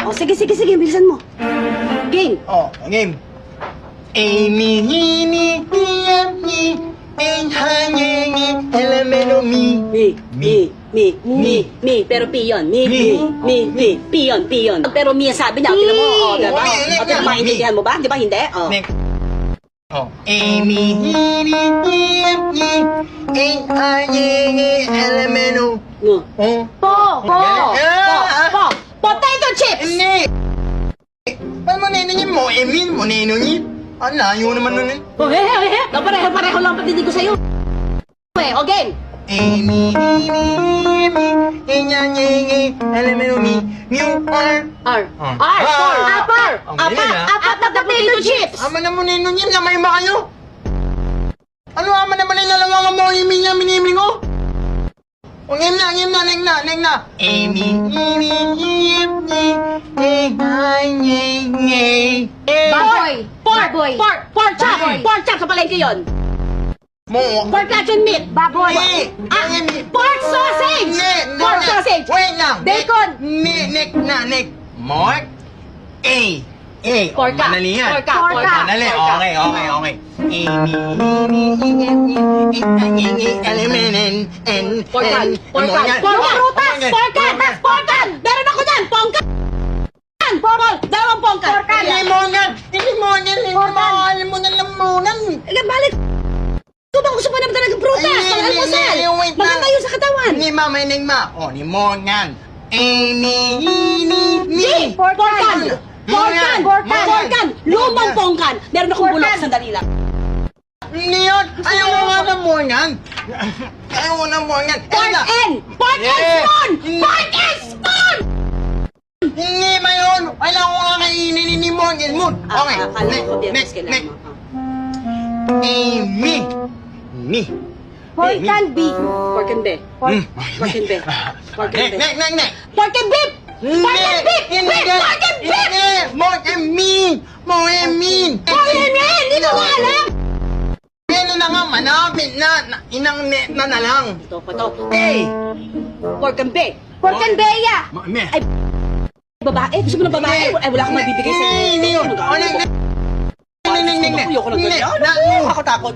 O, sige, bilisan mo. Game. Oh, game. Amy, hini, hiyami, enhanyengi, elemento mi. Mi. Pero P yun. Mi. P yun. Pero Mi ang sabi niya. Tingnan mo. O, diba? O, pero maintindihan mo ba? Di ba hindi? O. Next. Oh, Amy, hini, hiyami, enhanyengi, elemento. Oh. Potato chips! Hindi! Paano mo ninongin mo? Emin mo ninongin? Ang layo naman nun eh. O, pareho lang patinig ko sa'yo. O, game. Amy, enhanyengi, elemento mi, mu, R. Apple. Apat na potato chips! Ama na mo ninongin, lamay ba kayo? Ano ama naman ay nalawangan mo, Amy niya, miniming ko? O, neng na. Amy, enhanyengi, Baboy! Pork chop sa palengke yun! mo. Pork luncheon meat! Baboy! Pork sausage! Pork sausage! Wait lang! Bacon! Neck. Mark? A. Porka! Manali yan. Porka! Manali. Okay. Porkan! Meron ako dyan! Pongkan! Dalawang pongkan! Hindi mo yan. Lamunan. Balik! Ito ba gusto mo naman talagang prutas? Pang almusal! Maganda yun sa katawan! Ni ma. O, ni Morgan. Ni. Porkan! Lumang pongkan! Meron akong bulok sa dalila. Hindi yun. Ayaw mo nga ng Morgan. Pork and spoon! Hindi ba yun? Alam ko nga kainin ni Morgan Moon. Okay, Akala ko next. kailangan mo. Amy. Pork and beef. Pork and beef. Next. Pork and beef. Pork and beef. Pork and beef! More and mean. Hindi mo alam! Ano na nga, manapit na. Inang net na lang. Ito. Pork and beef. Pork and beya! Ay, babae? Gusto mo ng babae? Ay, wala akong mabibigay sa'yo. Hindi yun. Ayoko ng ganyan. Ako takot.